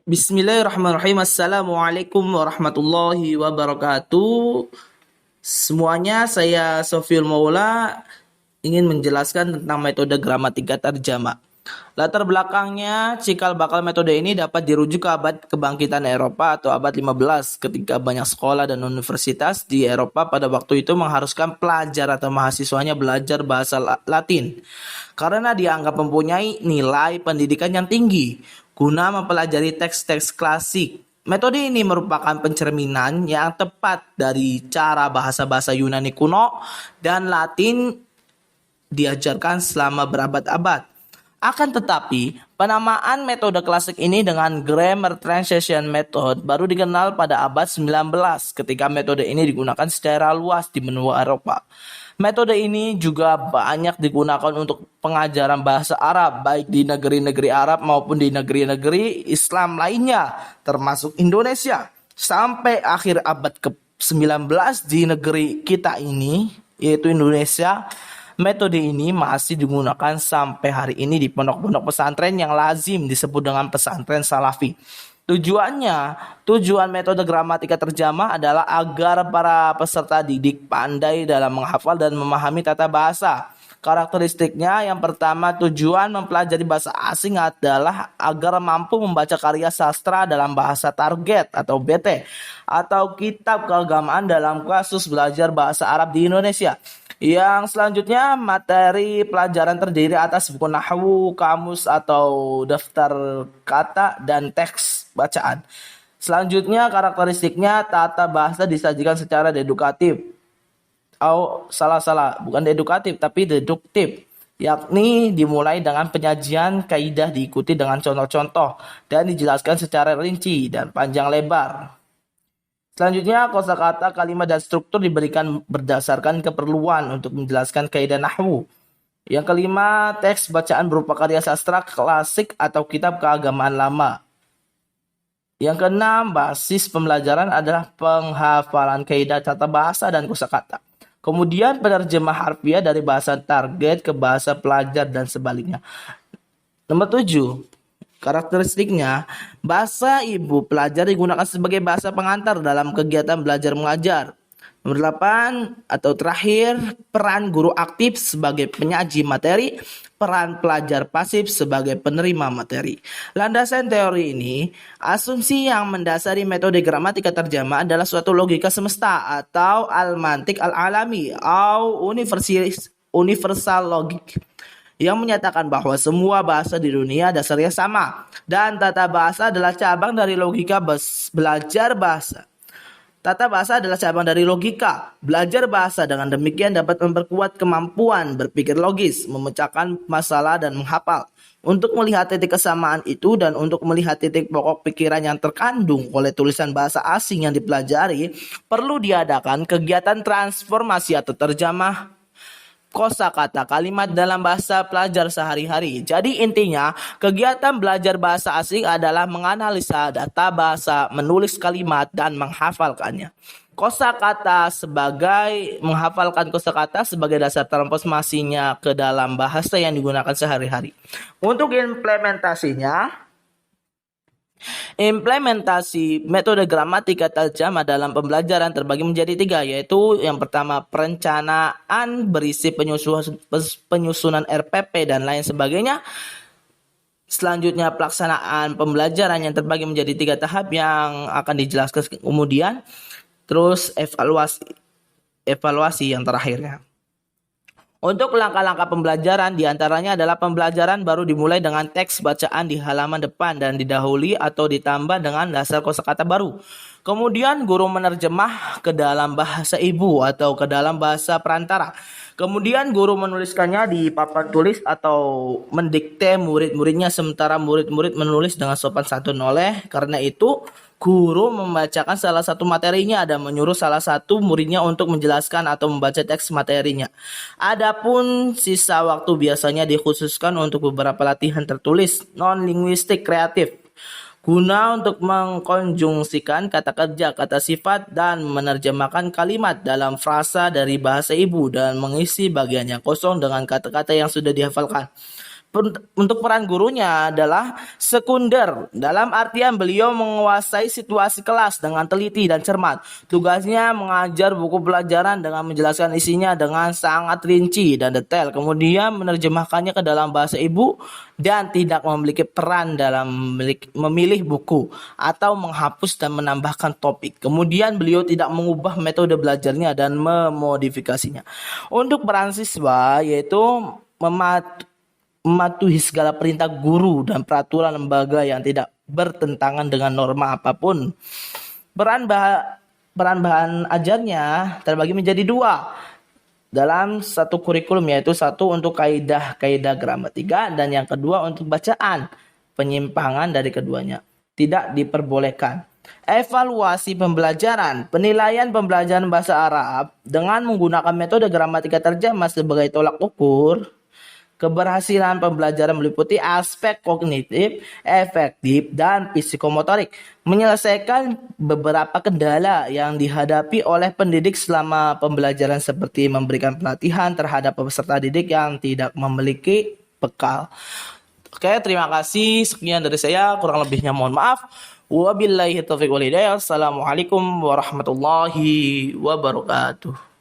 Bismillahirrahmanirrahim. Assalamualaikum warahmatullahi wabarakatuh. Semuanya, saya Sofiul Maula ingin menjelaskan tentang metode gramatika terjemah. Latar belakangnya, cikal bakal metode ini dapat dirujuk ke abad kebangkitan Eropa atau abad 15 ketika banyak sekolah dan universitas di Eropa pada waktu itu mengharuskan pelajar atau mahasiswanya belajar bahasa Latin karena dianggap mempunyai nilai pendidikan yang tinggi guna mempelajari teks-teks klasik. Metode ini merupakan pencerminan yang tepat dari cara bahasa-bahasa Yunani kuno dan Latin diajarkan selama berabad-abad. Akan tetapi, penamaan metode klasik ini dengan Grammar Translation Method baru dikenal pada abad 19 ketika metode ini digunakan secara luas di benua Eropa. Metode ini juga banyak digunakan untuk pengajaran bahasa Arab baik di negeri-negeri Arab maupun di negeri-negeri Islam lainnya termasuk Indonesia. Sampai akhir abad ke-19 di negeri kita ini yaitu Indonesia, metode ini masih digunakan sampai hari ini di pondok-pondok pesantren yang lazim disebut dengan pesantren salafi. Tujuan metode gramatika terjemah adalah agar para peserta didik pandai dalam menghafal dan memahami tata bahasa. Karakteristiknya yang pertama, tujuan mempelajari bahasa asing adalah agar mampu membaca karya sastra dalam bahasa target atau BT atau kitab keagamaan dalam kasus belajar bahasa Arab di Indonesia. Yang selanjutnya, materi pelajaran terdiri atas buku nahwu, kamus atau daftar kata dan teks bacaan. Selanjutnya, karakteristiknya tata bahasa disajikan secara dedukatif. Bukan dedukatif tapi deduktif, yakni dimulai dengan penyajian kaidah diikuti dengan contoh-contoh dan dijelaskan secara rinci dan panjang lebar. Selanjutnya, kosakata, kalimat, dan struktur diberikan berdasarkan keperluan untuk menjelaskan kaidah nahwu. Yang kelima, teks bacaan berupa karya sastra klasik atau kitab keagamaan lama. Yang keenam, basis pembelajaran adalah penghafalan kaidah tata bahasa dan kosakata. Kemudian penerjemah harfiah dari bahasa target ke bahasa pelajar dan sebaliknya. Nomor 7. Karakteristiknya, bahasa ibu pelajar digunakan sebagai bahasa pengantar dalam kegiatan belajar mengajar. Nomor 8 atau terakhir, peran guru aktif sebagai penyaji materi, peran pelajar pasif sebagai penerima materi. Landasan teori ini, asumsi yang mendasari metode gramatika terjemah adalah suatu logika semesta atau al-mantik al-alami atau universal logic yang menyatakan bahwa semua bahasa di dunia dasarnya sama dan tata bahasa adalah cabang dari logika belajar bahasa. Tata bahasa adalah cabang dari logika. Belajar bahasa dengan demikian dapat memperkuat kemampuan berpikir logis, memecahkan masalah dan menghafal. Untuk melihat titik kesamaan itu dan untuk melihat titik pokok pikiran yang terkandung oleh tulisan bahasa asing yang dipelajari, perlu diadakan kegiatan transformasi atau terjemah kosakata kalimat dalam bahasa pelajar sehari-hari. Jadi intinya, kegiatan belajar bahasa asing adalah menganalisa data bahasa, menulis kalimat, dan menghafalkannya. Menghafalkan kosakata sebagai dasar transformasinya ke dalam bahasa yang digunakan sehari-hari. Untuk implementasi metode gramatika terjemah dalam pembelajaran terbagi menjadi 3, yaitu yang pertama perencanaan berisi penyusunan RPP dan lain sebagainya. Selanjutnya pelaksanaan pembelajaran yang terbagi menjadi 3 tahap yang akan dijelaskan kemudian. Terus evaluasi yang terakhirnya. Untuk langkah-langkah pembelajaran diantaranya adalah pembelajaran baru dimulai dengan teks bacaan di halaman depan dan didahului atau ditambah dengan dasar kosakata baru. Kemudian guru menerjemah ke dalam bahasa ibu atau ke dalam bahasa perantara. Kemudian guru menuliskannya di papan tulis atau mendikte murid-muridnya sementara murid-murid menulis dengan sopan santun. Oleh karena itu, guru membacakan salah satu materinya dan menyuruh salah satu muridnya untuk menjelaskan atau membaca teks materinya. Adapun sisa waktu biasanya dikhususkan untuk beberapa latihan tertulis non-linguistik kreatif guna untuk mengkonjungsikan kata kerja, kata sifat, dan menerjemahkan kalimat dalam frasa dari bahasa ibu dan mengisi bagian yang kosong dengan kata-kata yang sudah dihafalkan. Untuk peran gurunya adalah sekunder, dalam artian beliau menguasai situasi kelas dengan teliti dan cermat. Tugasnya mengajar buku pelajaran dengan menjelaskan isinya dengan sangat rinci dan detail, kemudian menerjemahkannya ke dalam bahasa ibu, dan tidak memiliki peran dalam memilih buku atau menghapus dan menambahkan topik. Kemudian beliau tidak mengubah metode belajarnya dan memodifikasinya. Untuk peran siswa yaitu mematuhi segala perintah guru dan peraturan lembaga yang tidak bertentangan dengan norma apapun. Peran bahan ajarnya terbagi menjadi dua dalam satu kurikulum, yaitu satu untuk kaidah-kaidah gramatika dan yang kedua untuk bacaan. Penyimpangan dari keduanya tidak diperbolehkan. Evaluasi pembelajaran. Penilaian pembelajaran bahasa Arab dengan menggunakan metode gramatika terjemah sebagai tolak ukur keberhasilan pembelajaran meliputi aspek kognitif, efektif, dan psikomotorik. Menyelesaikan beberapa kendala yang dihadapi oleh pendidik selama pembelajaran seperti memberikan pelatihan terhadap peserta didik yang tidak memiliki bekal. Oke, terima kasih. Sekian dari saya. Kurang lebihnya mohon maaf. Wabillahi taufiq wal hidayah. Assalamualaikum warahmatullahi wabarakatuh.